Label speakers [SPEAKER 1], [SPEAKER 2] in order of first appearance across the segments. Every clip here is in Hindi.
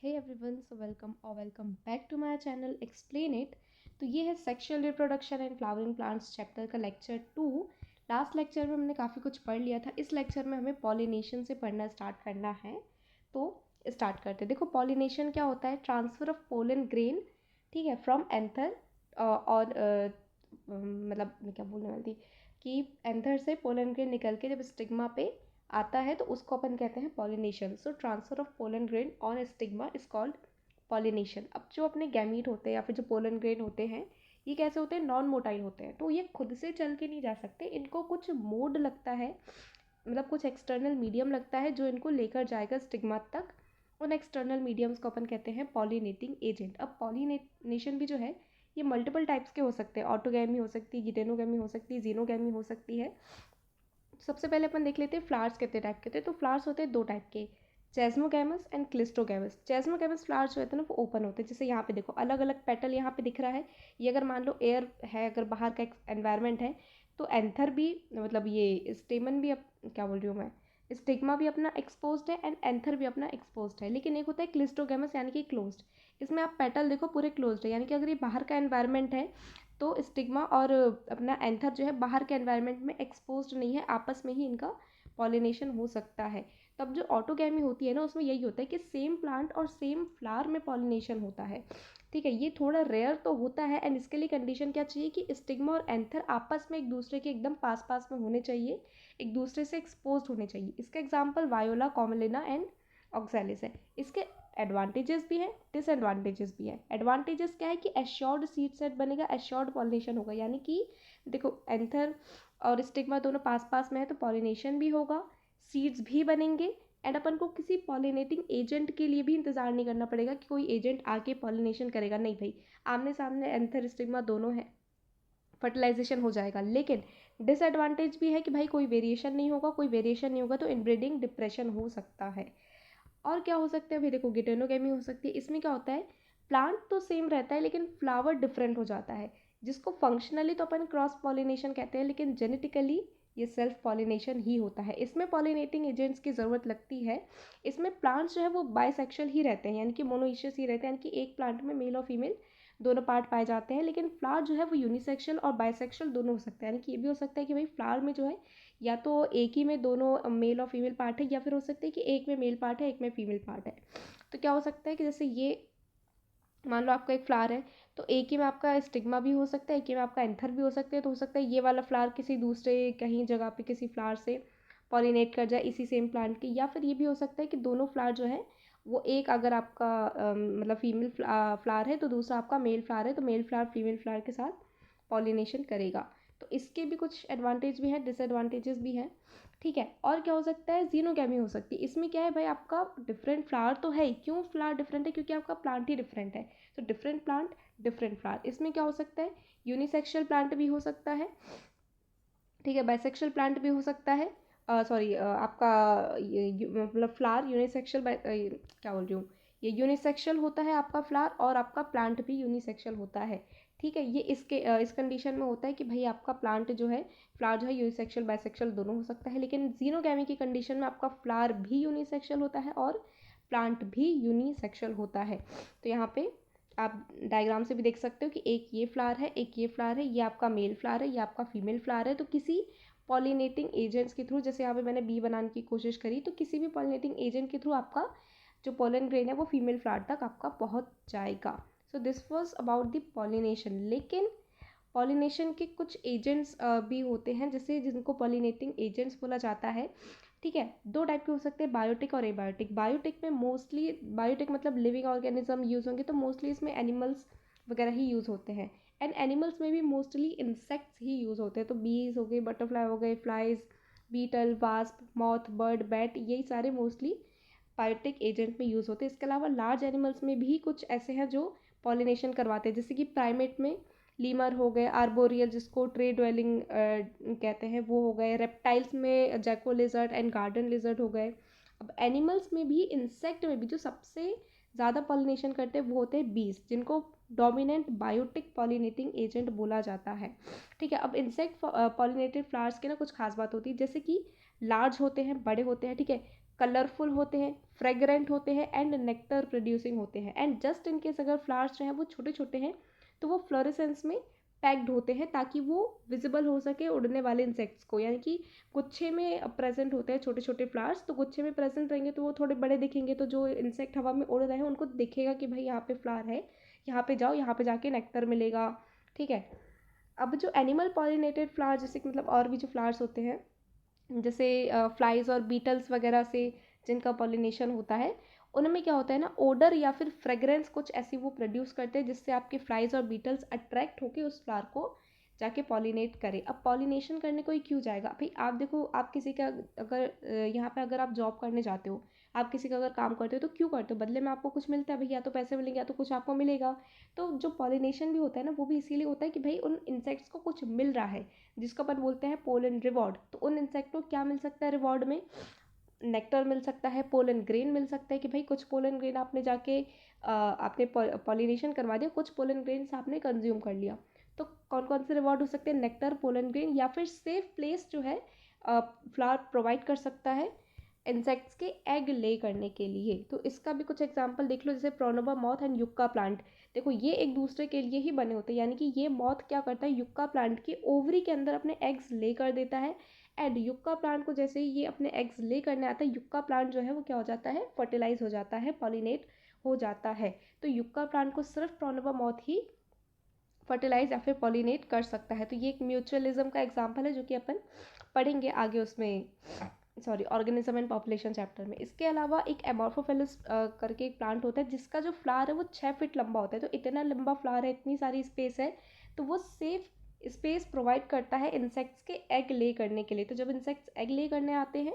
[SPEAKER 1] Hey everyone, so welcome back to my channel explain it. तो ये है sexual reproduction and flowering plants chapter का लेक्चर 2। लास्ट लेक्चर में हमने काफ़ी कुछ पढ़ लिया था। इस लेक्चर में हमें पॉलिनेशन से पढ़ना स्टार्ट करना है। तो स्टार्ट करते हैं। देखो, पॉलिनेशन क्या होता है? ट्रांसफ़र ऑफ पोलन ग्रेन, ठीक है, फ्रॉम एंथर और मतलब मैं क्या बोलने वाली थी कि एंथर से पोलन ग्रेन निकल के जब स्टिग्मा पे आता है तो उसको अपन कहते हैं pollination. So transfer of pollen grain on stigma is called pollination. अब जो अपने गैमीट होते हैं या फिर जो पोलन ग्रेन होते हैं, ये कैसे होते हैं? नॉन मोटाइल होते हैं। तो ये खुद से चल के नहीं जा सकते, इनको कुछ मोड लगता है, मतलब कुछ एक्सटर्नल मीडियम लगता है जो इनको लेकर जाएगा स्टिग्मा तक। उन एक्सटर्नल मीडियम्स को अपन कहते हैं पॉलिनेटिंग एजेंट। अब पॉलिनेशन भी जो है ये मल्टीपल टाइप्स के हो सकते हैं। ऑटोगैमी हो सकती है, गिटेनोगैमी हो सकती है, जीनोगैमी हो सकती है। सबसे पहले अपन देख लेते हैं फ्लावर्स कितने टाइप के होते हैं। तो फ्लावर्स होते हैं दो टाइप के, चेस्मोगैमस एंड क्लिस्टोगैमस। चेस्मोगैमस फ्लावर्स जो होते हैं ना वो ओपन होते हैं, जैसे यहाँ पे देखो अलग अलग पेटल यहाँ पे दिख रहा है। ये अगर मान लो एयर है, अगर बाहर का एनवायरनमेंट है, तो एंथर भी मतलब ये स्टेमन भी क्या बोल रही हूँ मैं, स्टिग्मा भी अपना एक्सपोज्ड है एंड एंथर भी अपना एक्सपोज्ड है। लेकिन एक होता है क्लिस्टोगैमस यानी कि क्लोज्ड। इसमें आप पेटल देखो पूरे क्लोज्ड है, यानी कि अगर ये बाहर का एनवायरनमेंट है तो स्टिग्मा और अपना एंथर जो है बाहर के एनवायरनमेंट में एक्सपोज्ड नहीं है, आपस में ही इनका पॉलिनेशन हो सकता है। तब जो ऑटोगैमी होती है ना, उसमें यही होता है कि सेम प्लांट और सेम फ्लावर में पॉलिनेशन होता है। ठीक है, ये थोड़ा रेयर तो होता है एंड इसके लिए कंडीशन क्या चाहिए कि स्टिग्मा और एंथर आपस में एक दूसरे के एकदम पास पास में होने चाहिए, एक दूसरे से एक्सपोज होने चाहिए। इसका एग्जाम्पल वायोला, कॉमलिना एंड ऑक्सैलिस है। इसके एडवांटेजेस भी है, डिसएडवांटेजेस भी है। एडवांटेजेस क्या है कि एश्योर्ड सीड सेट बनेगा, एश्योर्ड पॉलिनेशन होगा, यानी कि देखो एंथर और स्टिग्मा दोनों पास पास में है तो पॉलिनेशन भी होगा, सीड्स भी बनेंगे एंड अपन को किसी पॉलिनेटिंग एजेंट के लिए भी इंतज़ार नहीं करना पड़ेगा कि कोई एजेंट आके पॉलिनेशन करेगा। नहीं भाई, आमने सामने एंथर स्टिग्मा दोनों है, फर्टिलाइजेशन हो जाएगा। लेकिन डिसएडवांटेज भी है कि भाई कोई वेरिएशन नहीं होगा, कोई वेरिएशन नहीं होगा तो इनब्रीडिंग डिप्रेशन हो सकता है। और क्या हो सकता है भाई? देखो, गिटेनोगेमी हो सकती है। इसमें क्या होता है, प्लांट तो सेम रहता है लेकिन फ्लावर डिफरेंट हो जाता है, जिसको फंक्शनली तो अपन क्रॉस पॉलिनेशन कहते हैं, लेकिन जेनेटिकली ये सेल्फ पॉलिनेशन ही होता है। इसमें पॉलिनेटिंग एजेंट्स की ज़रूरत लगती है। इसमें प्लांट्स जो है वो बाइसेक्शुअल ही रहते हैं, यानी कि मोनोइशियस ही रहते हैं, यानी कि एक प्लांट में मेल और फीमेल दोनों पार्ट पाए जाते हैं। लेकिन फ्लावर जो है वो यूनिसेक्शुअल और बाइसेक्शुअल दोनों हो सकते हैं, यानी कि ये भी हो सकता है कि भाई फ्लावर में जो है या तो एक ही में दोनों मेल और फीमेल पार्ट है, या फिर हो सकता है कि एक में मेल पार्ट है एक में फीमेल पार्ट है। तो क्या हो सकता है कि जैसे ये मान लो आपका एक फ्लावर है, तो एक ही में आपका स्टिग्मा भी हो सकता है, एक ही में आपका एंथर भी हो सकते हैं। तो हो सकता है ये वाला फ्लावर किसी दूसरे कहीं जगह पे किसी फ्लावर से पॉलिनेट कर जाए इसी सेम प्लांट की, या फिर ये भी हो सकता है कि दोनों फ्लावर जो है वो एक अगर आपका मतलब फीमेल फ्लावर है तो दूसरा आपका मेल फ्लावर है, तो मेल फ्लावर फीमेल फ्लावर के साथ पॉलिनेशन करेगा। तो इसके भी कुछ एडवांटेज भी हैं, डिसएडवांटेजेस भी हैं। ठीक है, और क्या हो सकता है? जीनोगैमी हो सकती है। इसमें क्या है भाई, आपका डिफरेंट फ्लावर तो है ही। क्यों फ्लावर डिफरेंट है? क्योंकि आपका प्लांट ही डिफरेंट है। तो डिफरेंट प्लांट डिफरेंट फ्लावर। इसमें क्या हो सकता है? यूनिसेक्सुअल प्लांट भी हो सकता है, ठीक है, बाइसेक्सुअल प्लांट भी हो सकता है। सॉरी, आपका मतलब फ्लावर यूनिसेक्सुअल क्या बोल रही हूँ, ये यूनिसेक्सुअल होता है आपका फ्लावर, और आपका प्लांट भी यूनिसेक्सुअल होता है। ठीक है, ये इस कंडीशन में होता है कि भाई आपका प्लांट जो है, फ्लावर जो है यूनिसेक्सुअल बाइसेक्सुअल दोनों हो सकता है। लेकिन जीनोगैमी की कंडीशन में आपका फ्लावर भी यूनिसेक्सुअल होता है और प्लांट भी यूनिसेक्सुअल होता है। तो यहाँ पे आप डायग्राम से भी देख सकते हो कि एक ये फ्लावर है, एक ये फ्लावर है, ये आपका मेल फ्लावर है, ये आपका फीमेल फ्लावर है। तो किसी पॉलिनेटिंग एजेंट्स के थ्रू, जैसे यहाँ पे मैंने बी बनाने की कोशिश करी, तो किसी भी पॉलिनेटिंग एजेंट के थ्रू आपका जो पोलन ग्रेन है वो फीमेल फ्लावर तक आपका पहुँच जाएगा। So this was about the pollination. लेकिन पॉलिनेशन के कुछ एजेंट्स भी होते हैं, जैसे जिनको पॉलिनेटिंग एजेंट्स बोला जाता है। ठीक है, दो टाइप के हो सकते हैं, बायोटिक और एबायोटिक। बायोटिक में मोस्टली, बायोटिक मतलब लिविंग ऑर्गेनिज्म यूज़ होंगे, तो मोस्टली इसमें एनिमल्स वगैरह ही यूज़ होते हैं। एंड एनिमल्स में भी मोस्टली इंसेक्ट्स ही यूज़ होते हैं। तो बीज हो गए, बटरफ्लाई हो गए, flies, beetle, wasp, moth, bird, bat, यही सारे मोस्टली बायोटिक एजेंट में यूज़ होते हैं। इसके अलावा लार्ज एनिमल्स में भी कुछ ऐसे हैं जो पॉलिनेशन करवाते हैं, जैसे कि प्राइमेट में लीमर हो गए, आर्बोरियल जिसको ट्री ड्वेलिंग कहते हैं वो हो गए, रेप्टाइल्स में जैको लिजर्ड एंड गार्डन लिजर्ड हो गए। अब एनिमल्स में भी, इंसेक्ट में भी जो सबसे ज़्यादा पॉलिनेशन करते हैं वो होते हैं बीज, जिनको डोमिनेंट बायोटिक पॉलिनेटिंग एजेंट बोला जाता है। ठीक है, अब इंसेक्ट पॉलिनेटेड फ्लावर्स की ना कुछ खास बात होती है, जैसे कि लार्ज होते हैं, बड़े होते हैं, ठीक है, कलरफुल होते हैं, फ्रेगरेंट होते हैं एंड नेक्टर प्रोड्यूसिंग होते हैं। एंड जस्ट इन केस अगर फ्लावर्स जो हैं वो छोटे छोटे हैं तो वो फ्लोरेसेंस में पैक्ड होते हैं ताकि वो विजिबल हो सके उड़ने वाले इंसेक्ट्स को, यानी कि गुच्छे में प्रेजेंट होते हैं छोटे छोटे फ्लावर्स, तो गुच्छे में प्रेजेंट रहेंगे तो वो थोड़े बड़े दिखेंगे, तो जो इंसेक्ट हवा में उड़ रहे हैं उनको दिखेगा कि भाई यहाँ पे फ्लावर है, यहाँ पे जाओ, यहाँ पे जाके नेक्टर मिलेगा। ठीक है। अब जो एनिमल पॉलिनेटेड फ्लावर, जैसे कि मतलब और भी जो फ्लावर्स होते हैं जैसे फ्लाइज और बीटल्स वगैरह से जिनका पॉलिनेशन होता है, उनमें क्या होता है ना, ओडर या फिर फ्रेग्रेंस कुछ ऐसी वो प्रोड्यूस करते हैं जिससे आपके फ्लाइज और बीटल्स अट्रैक्ट होकर उस फ्लावर को जाके पॉलिनेट करें। अब पॉलिनेशन करने कोई क्यों जाएगा भाई? आप देखो, आप किसी का अगर यहाँ पे अगर आप जॉब करने जाते हो, आप किसी का अगर काम करते हो तो क्यों करते हो? बदले में आपको कुछ मिलता है भाई, या तो पैसे मिलेंगे या तो कुछ आपको मिलेगा। तो जो पॉलिनेशन भी होता है ना, वो भी इसीलिए होता है कि भाई उन इंसेक्ट्स को कुछ मिल रहा है, जिसको अपन बोलते हैं पोलन रिवॉर्ड। तो उन इंसेक्ट को क्या मिल सकता है रिवॉर्ड में? नेक्टर मिल सकता है, पोलन ग्रेन मिल सकता है कि भाई कुछ पोलन ग्रेन आपने जाके आपने पॉलिनेशन करवा दिया, कुछ पोलन ग्रेन्स आपने कंज्यूम कर लिया। तो कौन कौन से रिवॉर्ड हो सकते हैं? नेक्टर, पोलन ग्रेन, या फिर सेफ प्लेस जो है फ्लावर प्रोवाइड कर सकता है इंसेक्ट्स के एग ले करने के लिए। तो इसका भी कुछ एग्जांपल देख लो, जैसे प्रोनोबा मॉथ एंड युक्का प्लांट। देखो ये एक दूसरे के लिए ही बने होते हैं, यानी कि ये मॉथ क्या करता है, युक्का प्लांट की ओवरी के अंदर अपने एग्स ले कर देता है। एंड युक्का प्लांट को जैसे ही ये अपने एग्स ले करने आता है, युक्का प्लांट जो है वो क्या हो जाता है, फर्टिलाइज हो जाता है, पॉलिनेट हो जाता है। तो युक्का प्लांट को सिर्फ प्रोनोबा मॉथ ही फर्टिलाइज या फिर पॉलिनेट कर सकता है। तो ये एक म्यूचुअलिज्म का एग्जाम्पल है जो कि अपन पढ़ेंगे आगे उसमें, sorry, organism and population chapter में। इसके अलावा एक एमॉर्फोफिलस करके एक प्लांट होता है जिसका जो फ्लावर है वो 6 फीट लंबा होता है। तो इतना लंबा फ्लावर है, इतनी सारी स्पेस है, तो वो सेफ स्पेस प्रोवाइड करता है इंसेक्ट्स के एग ले करने के लिए। तो जब इंसेक्ट्स एग ले करने आते हैं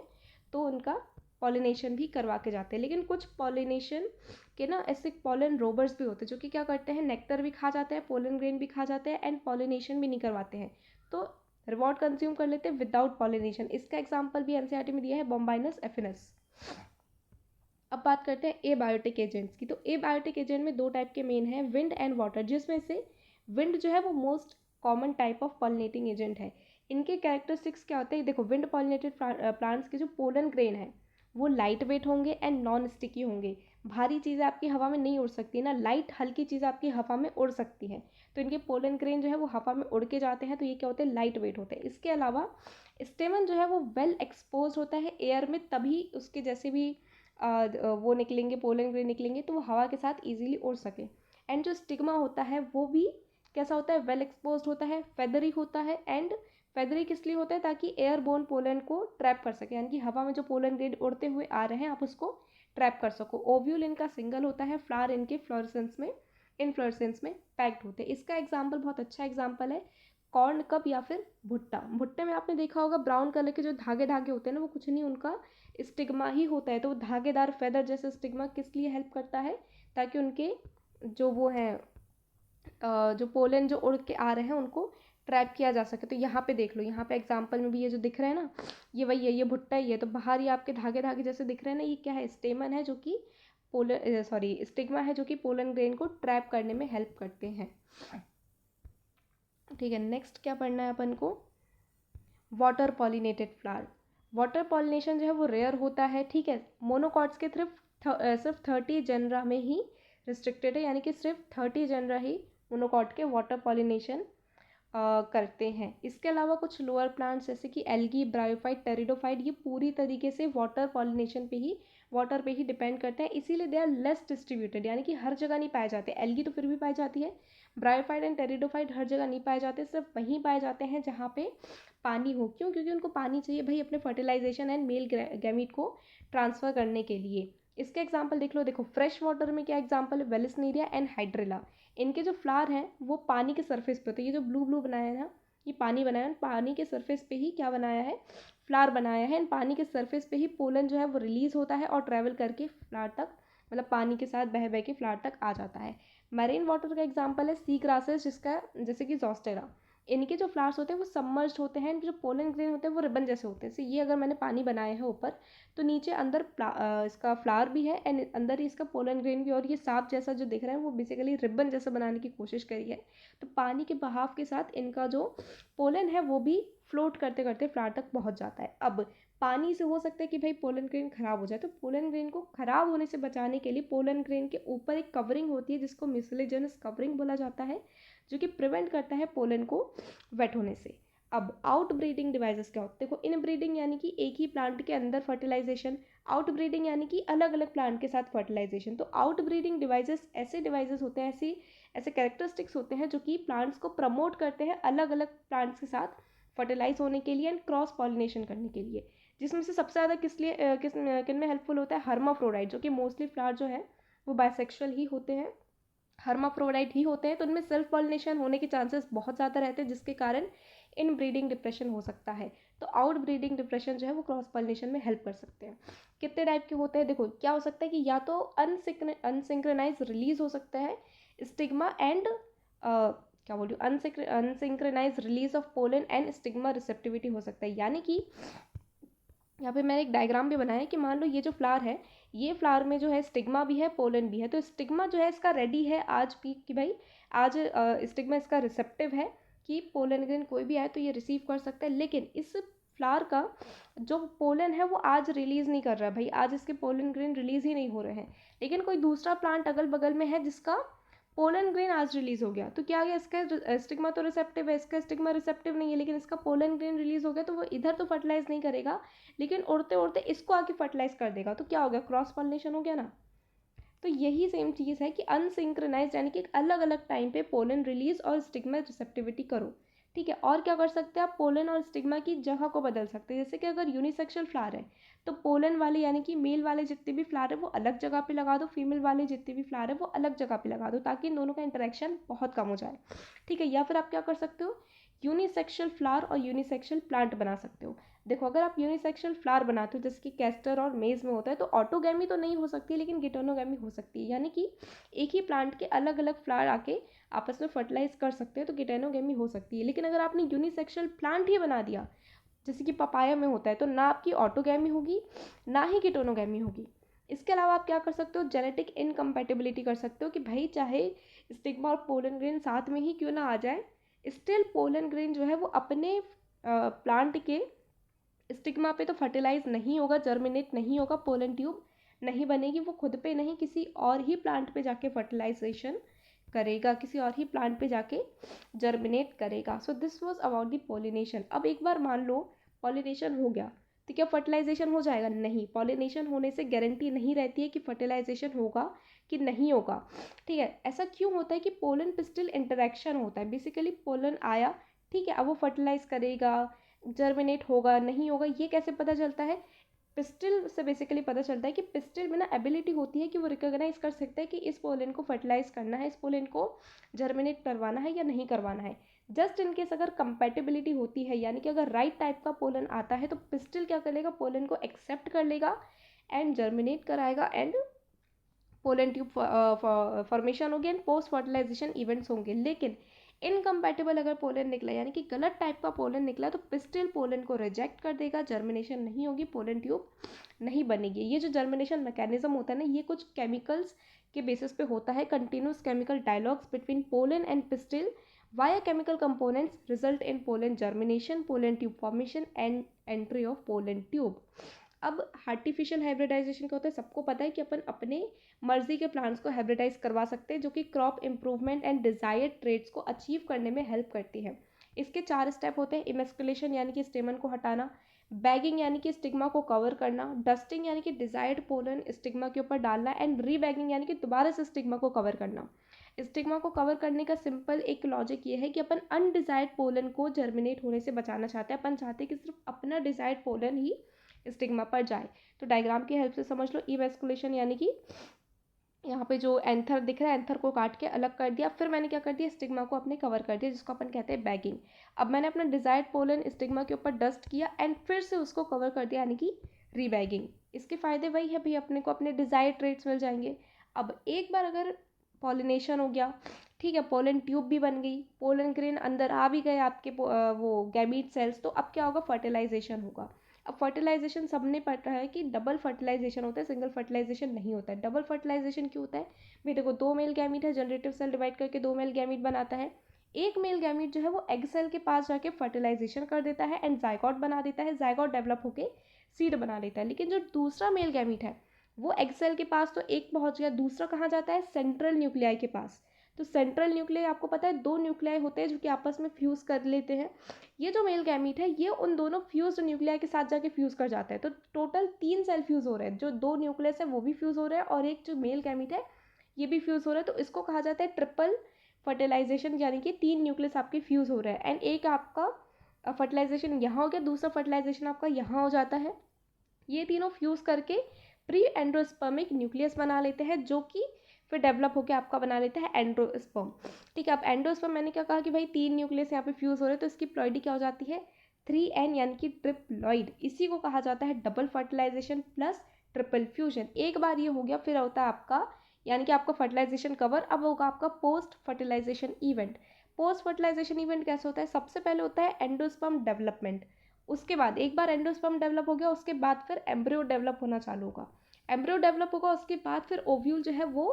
[SPEAKER 1] तो उनका पॉलिनेशन भी करवा के जाते हैं। लेकिन कुछ पॉलिनेशन के ना ऐसे पॉलन रोबर्स भी होते हैं जो कि क्या करते हैं, नेक्टर भी खा जाते हैं, पोलन ग्रेन भी खा जाते हैं एंड पॉलिनेशन भी नहीं करवाते हैं, तो रिवॉर्ड कंज्यूम कर लेते हैं विदाउट पॉलिनेशन। इसका एग्जाम्पल भी एनसीईआरटी में दिया है, बॉम्बाइनस एफिनस। अब बात करते हैं एबायोटिक एजेंट्स की। तो एबायोटिक एजेंट में दो टाइप के मेन हैं, विंड एंड वाटर, जिसमें से विंड जो है वो most common type of pollinating agent है। इनके कैरेक्टरिस्टिक्स क्या होते हैं? देखो, विंड पॉलिनेटेड प्लांट्स के जो पोलन ग्रेन है वो लाइट वेट होंगे एंड नॉन स्टिकी होंगे। भारी चीज़ें आपकी हवा में नहीं उड़ सकती ना, लाइट हल्की चीज़ आपकी हवा में उड़ सकती है। तो इनके पोलन ग्रेन जो है वो हवा में उड़ के जाते हैं, तो ये क्या होते हैं, लाइट वेट होते हैं। इसके अलावा स्टेमन जो है वो वेल एक्सपोज होता है एयर में, तभी उसके जैसे भी वो निकलेंगे, पोलन ग्रेन निकलेंगे तो वो हवा के साथ इजीली उड़ सके। एंड जो स्टिग्मा होता है वो भी कैसा होता है, वेल एक्सपोज होता है, फेदरी होता है। एंड फेदरी किस लिए होता है? ताकि एयरबोर्न पोलन को ट्रैप कर सके, यानी कि हवा में जो पोलन ग्रेन उड़ते हुए आ रहे हैं आप उसको ट्रैप कर सको। ओव्यूल इनका सिंगल होता है, फ्लावर इनके इनफ्लोरेसेंस में पैक्ड होते हैं। इसका एग्जाम्पल बहुत अच्छा एग्जाम्पल है कॉर्न कब या फिर भुट्टा। भुट्टे में आपने देखा होगा ब्राउन कलर के जो धागे धागे होते हैं ना, वो कुछ नहीं, उनका स्टिग्मा ही होता है। तो वो धागेदार फेदर जैसे स्टिग्मा किस लिए हेल्प करता है? ताकि उनके जो वो हैं जो पोलन जो उड़ के आ रहे हैं उनको ट्रैप किया जा सके। तो यहाँ पे देख लो, यहाँ पे एग्जाम्पल में भी ये जो दिख रहे हैं ना, ये वही है, ये भुट्टा ही है। तो बाहर ये आपके धागे धागे जैसे दिख रहे हैं ना, ये क्या है, स्टेमन है जो कि स्टिग्मा है जो कि पोलन ग्रेन को ट्रैप करने में हेल्प करते हैं। ठीक है, नेक्स्ट क्या पढ़ना है अपन को, water pollinated flower. Water pollination जो है वो रेयर होता है, ठीक है, मोनोकॉट्स के सिर्फ 30 जनरा में ही रिस्ट्रिक्टेड है, यानी कि सिर्फ 30 जनरा ही मोनोकॉट के वाटर पॉलिनेशन करते हैं। इसके अलावा कुछ लोअर प्लांट्स जैसे कि एल्गी, ब्रायोफाइट, टेरिडोफाइट, ये पूरी तरीके से वाटर पॉलिनेशन पे ही, वाटर पे ही डिपेंड करते हैं, इसीलिए दे आर लेस डिस्ट्रीब्यूटेड, यानी कि हर जगह नहीं पाए जाते। एल्गी तो फिर भी पाई जाती है, ब्रायोफाइट एंड टेरिडोफाइट हर जगह नहीं पाए जाते, सिर्फ वहीं पाए जाते हैं जहाँ पे पानी हो। क्यों? क्योंकि उनको पानी चाहिए भाई अपने फर्टिलाइजेशन एंड मेल गैमीट को ट्रांसफ़र करने के लिए। इसके एग्जाम्पल देख लो, देखो फ्रेश वाटर में क्या एग्जाम्पल है, वेलिसनेरिया एंड हाइड्रेला। इनके जो फ्लावर हैं वो पानी के सरफेस पे होते हैं। ये जो ब्लू ब्लू बनाया है ना, ये पानी बनाया है, पानी के सरफेस पे ही क्या बनाया है, फ्लावर बनाया है। पानी के सरफेस पे ही पोलन जो है वो रिलीज होता है और ट्रैवल करके फ्लावर तक, मतलब पानी के साथ बह बह के फ्लावर तक आ जाता है। मैरीन वाटर का एग्जाम्पल है सी ग्रासेस, जिसका जैसे कि जोस्टेरा। इनके जो फ्लावर्स होते हैं वो सबमर्ज्ड होते हैं, जो पोलन ग्रेन होते हैं वो रिबन जैसे होते हैं। जैसे ये अगर मैंने पानी बनाया है ऊपर, तो नीचे अंदर इसका फ्लावर भी है एंड अंदर ही इसका पोलन ग्रेन भी, और ये सांप जैसा जो दिख रहा है वो बेसिकली रिबन जैसा बनाने की कोशिश करी है। तो पानी के बहाव के साथ इनका जो पोलन है वो भी फ्लोट करते करते फ्लावर तक पहुंच जाता है। अब पानी से हो सकता है कि भाई पोलन ग्रेन खराब हो जाए, तो पोलन ग्रेन को खराब होने से बचाने के लिए पोलन ग्रेन के ऊपर एक कवरिंग होती है जिसको मिसलेजनस कवरिंग बोला जाता है, जो कि प्रिवेंट करता है पोलन को वेट होने से। अब आउट ब्रीडिंग डिवाइसेस क्या होते हैं? देखो, इन ब्रीडिंग यानी कि एक ही प्लांट के अंदर फर्टिलाइजेशन, आउट ब्रीडिंग यानी कि अलग अलग प्लांट के साथ फर्टिलाइजेशन। तो आउट ब्रीडिंग डिवाइसेस ऐसे डिवाइसेस होते हैं, ऐसे कैरेक्टरिस्टिक्स होते हैं जो कि प्लांट्स को प्रमोट करते हैं अलग अलग प्लांट्स के साथ फर्टिलाइज होने के लिए एंड क्रॉस पॉलिनेशन करने के लिए। जिसमें से सबसे ज़्यादा किन में हेल्पफुल होता है? हर्माफ्रोडाइट, जो कि मोस्टली फ्लावर जो है वो बाइसेक्सुअल ही होते हैं, हर्माफ्रोडाइट ही होते हैं, तो उनमें सेल्फ पॉलिनेशन होने के चांसेस बहुत ज़्यादा रहते हैं, जिसके कारण इन ब्रीडिंग डिप्रेशन हो सकता है। तो आउट ब्रीडिंग डिप्रेशन जो है वो क्रॉस पॉलिनेशन में हेल्प कर सकते हैं। कितने टाइप के होते हैं? देखो, क्या हो सकता है कि या तो अनसिंक्रोनाइज रिलीज हो सकता है स्टिग्मा एंड क्या बोल रही हूँ, unsynchronise release of pollen and stigma receptivity हो सकता है। यानी कि यहाँ पे मैंने एक डायग्राम भी बनाया है कि मान लो ये जो फ्लावर है, ये फ्लावर में जो है स्टिग्मा भी है, पोलन भी है। तो स्टिग्मा जो है इसका रेडी है आज भी कि भाई आज स्टिग्मा इसका रिसेप्टिव है कि पोलन ग्रेन कोई भी आए तो ये रिसीव कर सकता है। लेकिन इस फ्लावर का जो पोलन है वो आज रिलीज़ नहीं कर रहा है, भाई आज इसके पोलन ग्रेन रिलीज़ ही नहीं हो रहे हैं। लेकिन कोई दूसरा प्लांट अगल बगल में है जिसका पोलन ग्रेन आज रिलीज हो गया, तो क्या आ गया? इसका स्टिग्मा तो रिसेप्टिव है, इसका स्टिग्मा रिसेप्टिव नहीं है, लेकिन इसका पोलन ग्रेन रिलीज हो गया, तो वो इधर तो फर्टिलाइज नहीं करेगा, लेकिन उड़ते उड़ते इसको आके फर्टिलाइज कर देगा। तो क्या हो गया? क्रॉस पॉलिनेशन हो गया ना। तो यही सेम चीज़ है कि अनसिंक्रोनाइज यानी कि अलग अलग टाइम पे पोलन रिलीज और स्टिग्मा रिसेप्टिविटी करो, ठीक है। और क्या कर सकते हैं आप? पोलन और स्टिग्मा की जगह को बदल सकते हैं। जैसे कि अगर यूनिसेक्सुअल फ्लावर है तो पोलन वाले यानी कि मेल वाले जितने भी फ्लावर है वो अलग जगह पे लगा दो, फीमेल वाले जितने भी फ्लावर है वो अलग जगह पे लगा दो, ताकि इन दोनों का इंटरेक्शन बहुत कम हो जाए, ठीक है। या फिर आप क्या कर सकते हो? यूनिसेक्सुअल फ्लावर और यूनिसेक्सुअल प्लांट बना सकते हो। देखो, अगर आप यूनिसेक्सुअल फ्लावर बनाते हो जैसे कि कैस्टर और मेज में होता है, तो ऑटोगैमी तो नहीं हो सकती, लेकिन गिटोनोगैमी हो सकती है। यानी कि एक ही प्लांट के अलग अलग फ्लावर आके आपस में फर्टिलाइज कर सकते हैं, तो गिटोनोगैमी हो सकती है। लेकिन अगर आपने यूनिसेक्सुअल प्लांट ही बना दिया जैसे कि पपाया में होता है, तो ना आपकी ऑटोगैमी होगी ना ही गिटोनोगैमी होगी। इसके अलावा आप क्या कर सकते हो? जेनेटिक इनकम्पैटिबिलिटी कर सकते हो कि भाई चाहे स्टिग्मा और पोलन ग्रेन साथ में ही क्यों ना आ जाए, स्टिल पोलन ग्रेन जो है वो अपने प्लांट के स्टिग्मा पे तो फर्टिलाइज नहीं होगा, जर्मिनेट नहीं होगा, पोलन ट्यूब नहीं बनेगी, वो खुद पे नहीं किसी और ही प्लांट पे जाके फर्टिलाइजेशन करेगा, किसी और ही प्लांट पे जाके जर्मिनेट करेगा। So this was about the pollination. अब एक बार मान लो पॉलिनेशन हो गया तो क्या फर्टिलाइजेशन हो जाएगा? नहीं, पॉलिनेशन होने से गारंटी नहीं रहती है कि फर्टिलाइजेशन होगा कि नहीं होगा, ठीक है। ऐसा क्यों होता है कि पोलन पिस्टिल इंटरेक्शन होता है। बेसिकली पोलन आया, ठीक है, अब वो फर्टिलाइज करेगा, जर्मिनेट होगा नहीं होगा, ये कैसे पता चलता है? पिस्टिल से बेसिकली पता चलता है कि पिस्टिल में ना एबिलिटी होती है कि वो रिकॉग्नाइज कर सकता है कि इस पोलन को फर्टिलाइज करना है, इस पोलन को जर्मिनेट करवाना है या नहीं करवाना है। जस्ट इन केस अगर कंपैटिबिलिटी होती है, यानी कि अगर राइट टाइप का पोलन आता है, तो पिस्टिल क्या कर लेगा? पोलन को एक्सेप्ट कर लेगा एंड जर्मिनेट कराएगा एंड पोलन ट्यूब फॉर्मेशन होगी एंड पोस्ट फर्टिलाइजेशन इवेंट्स होंगे। लेकिन इनकम्पैटिबल अगर पोलन निकला यानी कि गलत टाइप का पोलन निकला, तो पिस्टिल पोलन को रिजेक्ट कर देगा, जर्मिनेशन नहीं होगी, पोलन ट्यूब नहीं बनेगी। ये जो जर्मिनेशन मैकेनिज्म होता है ना, ये कुछ केमिकल्स के बेसिस पे होता है। Continuous chemical dialogues between pollen and pistil via chemical components result in pollen germination, pollen tube formation and entry of pollen tube। अब आर्टिफिशियल हाइब्रिडाइजेशन क्या होता है? सबको पता है कि अपन अपने मर्जी के प्लांट्स को हाइब्रिडाइज करवा सकते हैं, जो कि crop improvement and desired traits को अचीव करने में हेल्प करती है। इसके 4 स्टेप होते हैं। इमेस्कुलेशन यानी कि स्टेमन को हटाना, बैगिंग यानी कि स्टिग्मा को कवर करना, डस्टिंग यानी कि डिजायर्ड पोलन स्टिग्मा के ऊपर डालना एंड रीबैगिंग यानी कि दोबारा से स्टिग्मा को कवर करना। स्टिग्मा को कवर करने का सिंपल एक लॉजिक ये है कि अपन अनडिजायर्ड पोलन को जर्मिनेट होने से बचाना चाहते हैं। अपन चाहते हैं कि सिर्फ अपना डिजायर्ड पोलन ही स्टिग्मा पर जाए। तो डायग्राम की हेल्प से समझ लो। इवेस्कुलेशन यानी कि यहाँ पे जो एंथर दिख रहा है, एंथर को काट के अलग कर दिया, फिर मैंने क्या कर दिया? स्टिग्मा को अपने कवर कर दिया, जिसको अपन कहते हैं बैगिंग। अब मैंने अपना डिजायर्ड पोलन स्टिग्मा के ऊपर डस्ट किया एंड फिर से उसको कवर कर दिया, यानी कि रीबैगिंग। इसके फायदे वही है भाई, अपने को अपने डिजायर्ड ट्रेट्स मिल जाएंगे। अब एक बार अगर पॉलिनेशन हो गया, ठीक है, पोलन ट्यूब भी बन गई, पोलन ग्रेन अंदर आ भी गए आपके वो गैमीट सेल्स, तो अब क्या होगा? फर्टिलाइजेशन होगा। अब फर्टिलाइजेशन सबने पता है कि डबल फर्टिलाइजेशन होता है, सिंगल फर्टिलाइजेशन नहीं होता है। डबल फर्टिलाइजेशन क्यों होता है? भाई देखो, 2 मेल गैमीट है, जनरेटिव सेल डिवाइड करके 2 मेल गैमीट बनाता है। एक मेल गैमीट जो है वो एग सेल के पास जाके फर्टिलाइजेशन कर देता है एंड जायगोट बना देता है। जायगोट डेवलप होके सीड बना लेता है। लेकिन जो दूसरा मेल गैमीट है वो एग सेल के पास तो एक पहुंच गया, दूसरा कहाँ जाता है, सेंट्रल न्यूक्लियाई के पास। तो सेंट्रल न्यूक्लियाई आपको पता है 2 न्यूक्लियाई होते हैं जो कि आपस में फ्यूज़ कर लेते हैं। ये जो मेल गैमीट है ये उन दोनों फ्यूज्ड न्यूक्लियाई के साथ जाके फ्यूज़ कर जाता है। तो टोटल 3 सेल फ्यूज़ हो रहे हैं, जो 2 न्यूक्लियस है वो भी फ्यूज़ हो रहे हैं और एक जो मेल गैमीट है ये भी फ्यूज़ हो रहा है। तो इसको कहा जाता है ट्रिपल फर्टिलाइजेशन, यानी कि 3 न्यूक्लियस आपके फ्यूज़ हो रहे हैं। एंड एक आपका फर्टिलाइजेशन यहाँ हो गया, दूसरा फर्टिलाइजेशन आपका यहाँ हो जाता है। ये तीनों फ्यूज़ करके प्री एंडोस्पर्मिक न्यूक्लियस बना लेते हैं, जो कि फिर डेवलप होकर आपका बना लेता है एंडोस्पर्म। ठीक है, अब एंडोस्पर्म मैंने क्या कहा कि भाई 3 न्यूक्लियस यहाँ पे फ्यूज़ हो रहे हैं, तो इसकी प्लॉइडी क्या हो जाती है 3n, यानी कि ट्रिप्लॉइड। इसी को कहा जाता है double fertilisation plus triple fusion. एक बार ये हो गया फिर होता है आपका, यानी कि आपका फर्टिलाइजेशन कवर। अब होगा आपका post fertilisation event. Post fertilisation event कैसे होता है, सबसे पहले होता है एंडोस्पर्म डेवलपमेंट। उसके बाद एक बार एंडोस्पर्म डेवलप हो गया उसके बाद फिर एम्ब्रियो डेवलप होना चालू होगा। एम्ब्रियो डेवलप होगा उसके बाद फिर ओव्यूल जो है वो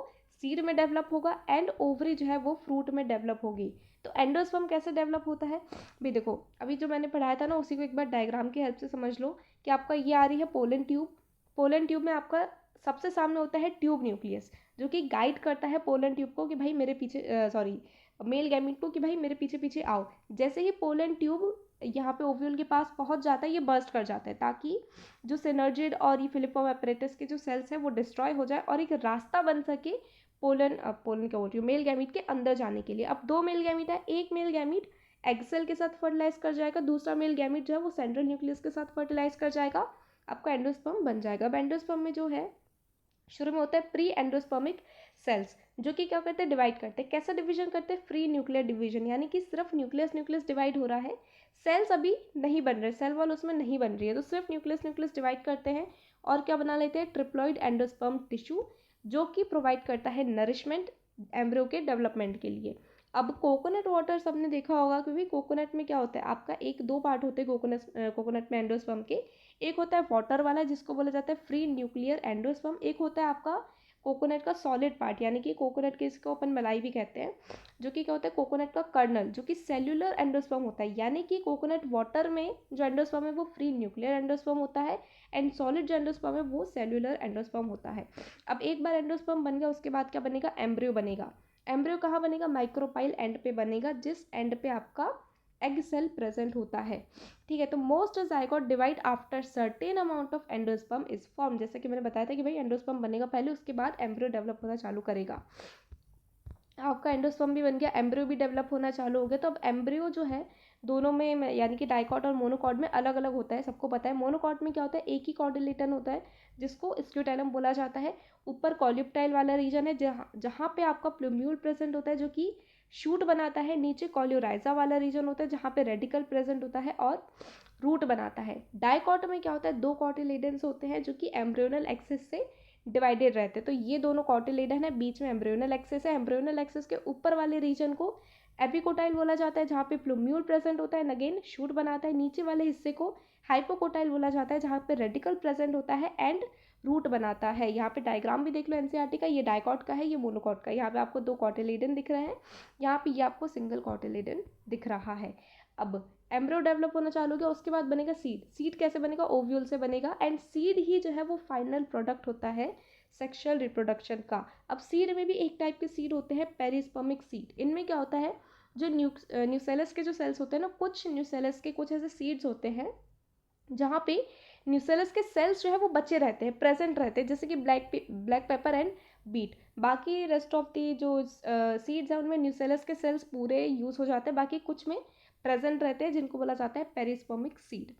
[SPEAKER 1] सीड में डेवलप होगा एंड ओवरी जो है वो फ्रूट में डेवलप होगी। तो एंडोस्पर्म कैसे डेवलप होता है भी देखो, अभी जो मैंने पढ़ाया था ना उसी को एक बार डायग्राम की हेल्प से समझ लो कि आपका ये आ रही है पोलन ट्यूब। पोलन ट्यूब में आपका सबसे सामने होता है ट्यूब न्यूक्लियस, जो कि गाइड करता है पोलन ट्यूब को कि भाई मेरे पीछे सॉरी मेल गैमीट को कि भाई मेरे पीछे पीछे आओ। जैसे ही पोलन ट्यूब यहाँ पे ओव्यूल के पास पहुँच जाता है ये बर्स्ट कर जाता है, ताकि जो सिनर्जिड और ये फिलिपम एपरेटस के जो सेल्स हैं वो डिस्ट्रॉय हो जाए और एक रास्ता बन सके पोलन पोलन क्या बोल रही हूँ मेल गैमीट के अंदर जाने के लिए। अब 2 मेल गैमीट है, एक मेल गैमीट एग सेल के साथ फर्टिलाइज कर जाएगा, दूसरा मेल गैमीट जो है वो सेंट्रल न्यूक्लियस के साथ फर्टिलाइज कर जाएगा, आपका एंडोस्पर्म बन जाएगा। अब एंडोस्पर्म में जो है शुरू में होता है प्री एंडोस्पर्मिक सेल्स, जो कि क्या करते हैं डिवाइड करते हैं। कैसा डिवीजन करते हैं, फ्री न्यूक्लियर डिवीजन, यानी कि सिर्फ न्यूक्लियस न्यूक्लियस डिवाइड हो रहा है, सेल्स अभी नहीं बन रहे, सेल वॉल उसमें नहीं बन रही है, तो सिर्फ न्यूक्लियस न्यूक्लियस डिवाइड करते हैं और क्या बना लेते हैं ट्रिप्लॉइड एंडोस्पर्म टिश्यू, जो कि प्रोवाइड करता है नरिशमेंट एम्ब्रियो के डेवलपमेंट के लिए। अब कोकोनट वाटर सबने देखा होगा, क्योंकि कोकोनट में क्या होता है आपका एक 2 पार्ट होते हैं कोकोनट में एंडोस्पर्म के। एक होता है वाटर वाला जिसको बोला जाता है फ्री न्यूक्लियर एंडोस्पर्म, एक होता है आपका कोकोनट का सॉलिड पार्ट, यानी कि कोकोनट के इसको अपन मलाई भी कहते हैं, जो कि क्या होता है कोकोनट का कर्नल, जो कि सेल्यूलर एंडोस्पर्म होता है। यानी कि कोकोनट वाटर में जो एंडोस्पर्म है वो फ्री न्यूक्लियर एंडोस्पर्म होता है एंड सॉलिड जो एंडोस्पर्म है वो सेल्यूलर एंडोस्पर्म होता है। अब एक बार एंडोस्पर्म बन गया उसके बाद क्या बनेगा, एम्ब्रियो बनेगा। एम्ब्रियो कहाँ बनेगा, माइक्रोपाइल एंड पे बनेगा, जिस एंड पे आपका एग सेल प्रेजेंट होता है। ठीक है, तो most zygote divide after certain amount of endosperm is form. जैसे कि मैंने बताया था कि भाई एंडोस्पर्म बनेगा पहले, उसके बाद एम्ब्रियो डेवलप होना चालू करेगा। आपका एंडोस्पर्म भी बन गया, एम्ब्रियो भी डेवलप होना चालू हो गया। तो अब एम्ब्रियो जो है दोनों में यानी कि डाइकॉट और मोनोकॉट में अलग अलग होता है, सबको पता है। मोनोकॉट में क्या होता है, एक ही कॉर्डिलेटन होता है जिसको स्क्यूटेलम बोला जाता है। ऊपर कॉल्यूप्टाइल वाला रीजन है जहाँ पे आपका प्लूम्यूल प्रेजेंट होता है जो कि शूट बनाता है। नीचे कॉल्यूराइजा वाला रीजन होता है जहाँ पे रेडिकल प्रेजेंट होता है और रूट बनाता है। डाइकॉट में क्या होता है, 2 कॉटिलेडन्स होते हैं जो कि एम्ब्रियोनल एक्सिस से डिवाइडेड रहते हैं। तो ये दोनों कॉटिलेडन है, बीच में एम्ब्रियोनल एक्सिस है। एम्ब्रियोनल एक्सिस के ऊपर वाले रीजन को एपिकोटाइल बोला जाता है जहाँ पे प्लूम्यूल प्रेजेंट होता है, अगेन शूट बनाता है। नीचे वाले हिस्से को हाइपोकोटाइल बोला जाता है जहाँ पे रेडिकल प्रेजेंट होता है एंड रूट बनाता है। यहाँ पे डायग्राम भी देख लो एनसीईआरटी का, ये डाइकॉट का है, ये मोनोकॉट का है। यहाँ पे आपको 2 कॉटिलेडन दिख रहे हैं, यहाँ पे ये आपको सिंगल कॉटिलेडन दिख रहा है। अब एम्ब्रियो डेवलप होना चालू हो गया, उसके बाद बनेगा सीड। सीड कैसे बनेगा, ओव्यूल से बनेगा एंड सीड ही जो है वो फाइनल प्रोडक्ट होता है सेक्सुअल रिप्रोडक्शन का। अब सीड में भी एक टाइप के सीड होते हैं पेरिस्पर्मिक सीड। इनमें क्या होता है, जो न्यूसेलस के जो सेल्स होते हैं ना, कुछ न्यूसेलस के कुछ ऐसे सीड्स होते हैं जहाँ पे न्यूसेलस के सेल्स जो है वो बचे रहते हैं, प्रेजेंट रहते हैं, जैसे कि ब्लैक पेपर एंड बीट। बाकी रेस्ट ऑफ दी जो सीड्स हैं उनमें न्यूसेलस के सेल्स पूरे यूज़ हो जाते हैं, बाकी कुछ में प्रेजेंट रहते हैं जिनको बोला जाता है पेरिस्पर्मिक सीड।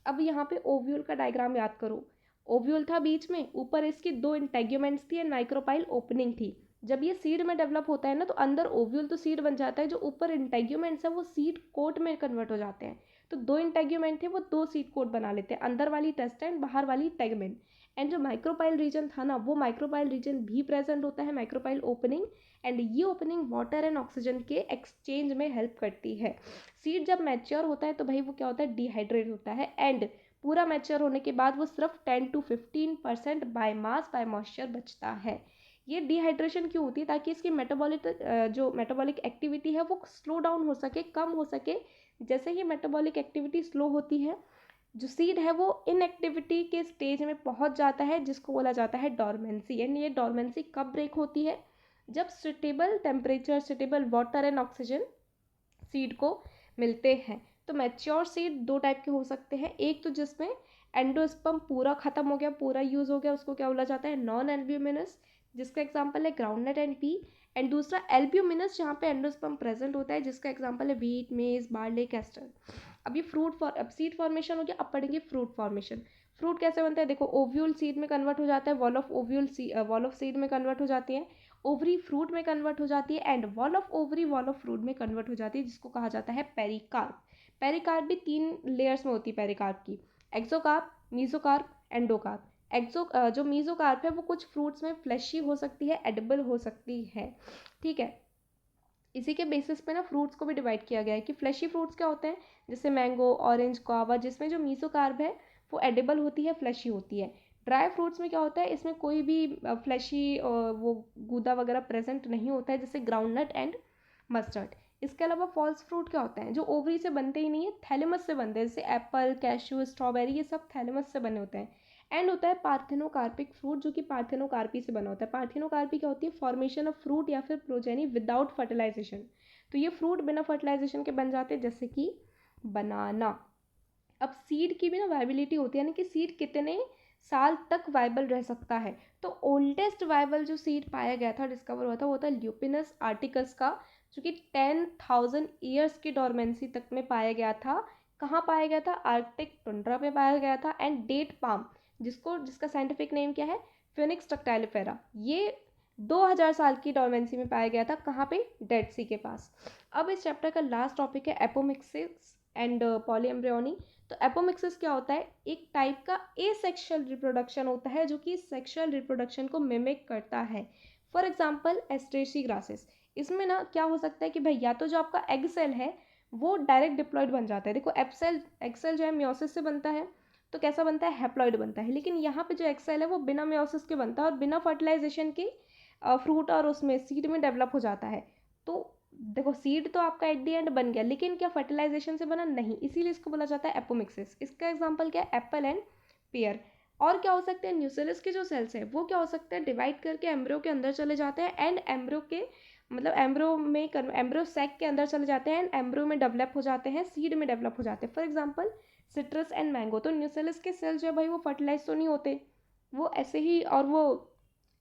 [SPEAKER 1] अब यहाँ पे ओव्यूल का डायग्राम याद करो। ओव्यूल था बीच में, ऊपर इसकी 2 इंटेग्यूमेंट्स थी एंड माइक्रोपाइल ओपनिंग थी। जब ये सीड में डेवलप होता है ना तो अंदर ओव्यूल तो सीड बन जाता है, जो ऊपर इंटेग्यूमेंट्स है वो सीड कोट में कन्वर्ट हो जाते हैं। तो 2 इंटेग्यूमेंट थे वो 2 सीड कोट बना लेते हैं, अंदर वाली टेस्टेंट, बाहर वाली टेगमेंट। एंड जो माइक्रोपाइल रीजन था ना वो माइक्रोपाइल रीजन भी प्रेजेंट होता है, माइक्रोपाइल ओपनिंग। एंड ये ओपनिंग वाटर एंड ऑक्सीजन के एक्सचेंज में हेल्प करती है। सीड जब मैच्योर होता है तो भाई वो क्या होता है, डिहाइड्रेट होता है एंड पूरा मैच्योर होने के बाद वो सिर्फ 10 to 15% by mass by moisture बचता है। ये डिहाइड्रेशन क्यों होती है, ताकि इसकी मेटाबॉलिक एक्टिविटी है वो स्लो डाउन हो सके, कम हो सके। जैसे ही मेटाबॉलिक एक्टिविटी स्लो होती है जो सीड है वो इनएक्टिविटी के स्टेज में पहुंच जाता है, जिसको बोला जाता है डॉर्मेंसी। एंड ये डॉर्मेंसी कब ब्रेक होती है? जब suitable temperature, suitable water and oxygen seed को मिलते हैं। तो मैच्योर सीड दो टाइप के हो सकते हैं, एक तो जिसमें एंडोस्पर्म पूरा खत्म हो गया, पूरा यूज हो गया, उसको क्या बोला जाता है? नॉन एल्ब्यूमिनस, जिसका एग्जांपल है ग्राउंडनट एंड पी। एंड दूसरा एल्ब्यूमिनस, जहाँ पे एंडोस्पर्म प्रेजेंट होता है, जिसका एग्जांपल है व्हीट, मेज, बार्ले, कैस्टर। अब ये अब सीड फॉर्मेशन हो गया, अब पढ़ेंगे फ्रूट फॉर्मेशन। फ्रूट कैसे बनता है? देखो, ओव्यूल सीड में कन्वर्ट हो जाता है, वॉल ऑफ सीड में कन्वर्ट हो जाती है, ओवरी फ्रूट में कन्वर्ट हो जाती है, and wall of ovary wall of fruit में कन्वर्ट हो जाती है, जिसको कहा जाता है पेरिकार्प। पेरिकार्प भी 3 लेयर्स में होती है पेरिकार्प की, एक्सोकार्प, मीजोकार्प, एंडोकार्प। जो मीजोकार्प है वो कुछ फ्रूट्स में फ्लैशी हो सकती है, एडिबल हो सकती है, ठीक है। इसी के बेसिस पे ना फ्रूट्स को भी डिवाइड किया गया है कि फ्लैशी फ्रूट्स क्या होते हैं, जैसे मैंगो, ऑरेंज, गुआवा, जिसमें जो मीजोकार्प है वो एडिबल होती है, फ्लैशी होती है। ड्राई फ्रूट्स में क्या होता है, इसमें कोई भी फ्लैशी वो गूदा वगैरह प्रेजेंट नहीं होता है, जैसे ग्राउंडनट एंड मस्टर्ड। इसके अलावा फॉल्स फ्रूट क्या होते हैं, जो ओवरी से बनते ही नहीं है, थैलेमस से बनते हैं, जैसे एप्पल, कैश्यू, स्ट्रॉबेरी, ये सब थैलेमस से बने होते हैं। एंड होता है पार्थेनोकार्पिक फ्रूट, जो कि पार्थेनोकार्पी से बना होता है। पार्थेनोकार्पी क्या होती है? फॉर्मेशन ऑफ फ्रूट या फिर प्रोजेनी विदाउट फर्टिलाइजेशन। तो ये फ्रूट बिना फर्टिलाइजेशन के बन जाते हैं, जैसे कि बनाना। अब सीड की भी ना वाइबिलिटी होती है, यानी कि सीड कितने साल तक वाइबल रह सकता है। तो ओल्डेस्ट वाइबल जो सीड पाया गया था, डिस्कवर हुआ था, वो था ल्यूपिनस आर्टिकस का, जो कि 10,000 ईयर्स की डॉर्मेंसी तक में पाया गया था। कहाँ पाया गया था? आर्कटिक टुंड्रा में पाया गया था। एंड डेट पाम, जिसका साइंटिफिक नेम क्या है? फिनिक्स टक्टाइलिफेरा, ये 2000 साल की डॉर्मेंसी में पाया गया था। कहाँ पे? डेड सी के पास। अब इस चैप्टर का लास्ट टॉपिक है एपोमिक्सिस एंड पॉलीएम्ब्रियोनी। तो एपोमिक्सिस क्या होता है? एक टाइप का एसेक्सुअल रिप्रोडक्शन होता है, जो कि सेक्सुअल रिप्रोडक्शन को मिमिक करता है। For example एस्ट्रेसी grasses. इसमें ना क्या हो सकता है कि भाई या तो जो आपका एग सेल है वो डायरेक्ट डिप्लॉइड बन जाता है। देखो एग सेल जो है मियोसिस से बनता है, तो कैसा बनता है? हैप्लॉइड बनता है। लेकिन यहाँ पे जो एग सेल है वो बिना मियोसिस के बनता है और बिना फर्टिलाइजेशन के फ्रूट और उसमें सीड में डेवलप हो जाता है। तो देखो सीड तो आपका एट द एंड बन गया, लेकिन क्या फर्टिलाइजेशन से बना? नहीं, इसीलिए इसको बोला जाता है एपोमिक्सिस। इसका एग्जांपल क्या है? Apple and pair. और क्या हो सकते हैं? न्यूसेलस के जो सेल्स हैं वो क्या हो सकते हैं? डिवाइड करके एम्ब्रियो के अंदर चले जाते हैं, एंड एम्ब्रियो के मतलब एम्ब्रियो सैक के अंदर चले जाते हैं, एंड एम्ब्रियो में डेवलप हो जाते हैं, सीड में डेवलप हो जाते हैं। For example citrus and mango. तो न्यूसेलस के सेल्स जो है भाई वो फर्टिलाइज तो नहीं होते, वो ऐसे ही, और वो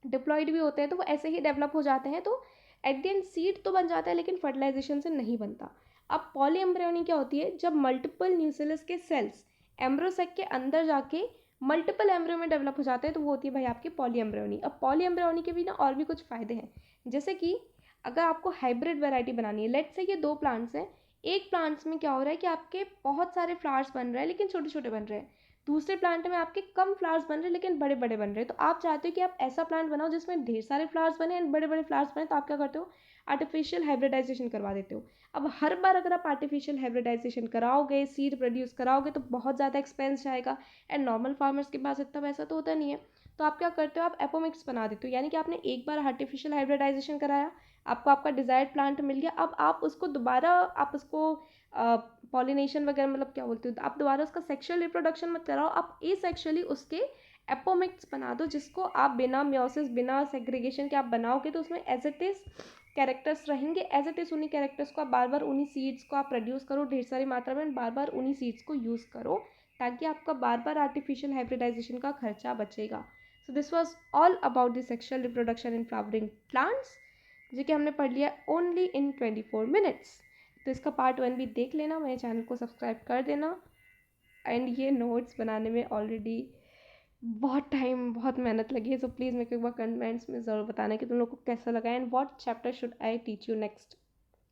[SPEAKER 1] डिप्लॉइड भी होते हैं, तो वो ऐसे ही डेवलप हो जाते हैं। तो एट द एंड सीड तो बन जाता है, लेकिन फर्टिलाइजेशन से नहीं बनता। अब पॉलीएम्ब्रियोनी क्या होती है? जब मल्टीपल न्यूसेलस के सेल्स एम्ब्रियोसेक के अंदर जाके मल्टीपल एम्ब्रियो में डेवलप हो जाते हैं, तो वो होती है भाई आपकी पॉलीएम्ब्रियोनी। अब पॉलीएम्ब्रियोनी के भी ना और भी कुछ फ़ायदे हैं, जैसे कि अगर आपको हाइब्रिड वैरायटी बनानी है, लेट्स से ये 2 प्लांट्स हैं, एक प्लांट्स में क्या हो रहा है कि आपके बहुत सारे फ्लावर्स बन रहे हैं लेकिन छोटे छोटे बन रहे हैं, दूसरे प्लांट में आपके कम फ्लावर्स बन रहे हैं लेकिन बड़े बड़े बन रहे हैं। तो आप चाहते हो कि आप ऐसा प्लांट बनाओ जिसमें ढेर सारे फ्लावर्स बने एंड बड़े बड़े फ्लावर्स बने, तो आप क्या करते हो? आर्टिफिशियल हाइब्रिडाइजेशन करवा देते हो। अब हर बार अगर आप आर्टिफिशियल हाइब्रिडाइजेशन कराओगे, सीड प्रोड्यूस कराओगे, तो बहुत ज़्यादा एक्सपेंस जाएगा, एंड नॉर्मल फार्मर्स के पास इतना पैसा तो होता नहीं है। तो आप क्या करते हो? आप एपोमिक्स बना देते हो, यानी कि आपने एक बार आर्टिफिशियल हाइब्रिडाइजेशन कराया, आपको आपका डिजायर्ड प्लांट मिल गया, अब आप उसको दोबारा आप उसको पॉलिनेशन वगैरह मतलब क्या बोलते हो, आप दोबारा उसका सेक्सुअल रिप्रोडक्शन मत कराओ, आप एसेक्सुअली उसके एपोमिक्स बना दो, जिसको आप बिना मियोसिस बिना सेग्रीगेशन के आप बनाओगे, तो उसमें एज इट इज़ कैरेक्टर्स रहेंगे, एज इट इज़ उन्हीं कैरेक्टर्स को आप बार बार उन्हीं सीड्स को आप प्रोड्यूस करो ढेर सारी मात्रा में, बार बार उन्हीं सीड्स को यूज़ करो, ताकि आपका बार बार आर्टिफिशियल हाइब्रिडाइजेशन का खर्चा बचेगा। So this was all about the sexual reproduction in flowering plants, जो कि हमने पढ़ लिया ओनली इन 24 मिनट्स। तो इसका पार्ट 1 भी देख लेना, मेरे चैनल को सब्सक्राइब कर देना। एंड ये नोट्स बनाने में ऑलरेडी बहुत टाइम बहुत मेहनत लगी है, सो प्लीज़ मेरे को एक बार कमेंट्स में ज़रूर बताना कि तुम लोग को कैसा लगा, and what chapter should I teach you next.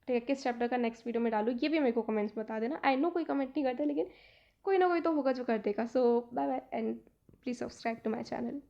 [SPEAKER 1] ठीक है, किस चैप्टर का नेक्स्ट वीडियो में डालूँ ये भी मेरे को कमेंट्स में बता देना। आई नो कोई कमेंट नहीं करते, लेकिन कोई ना कोई तो होगा जो कर देगा। So bye bye and please subscribe to my channel.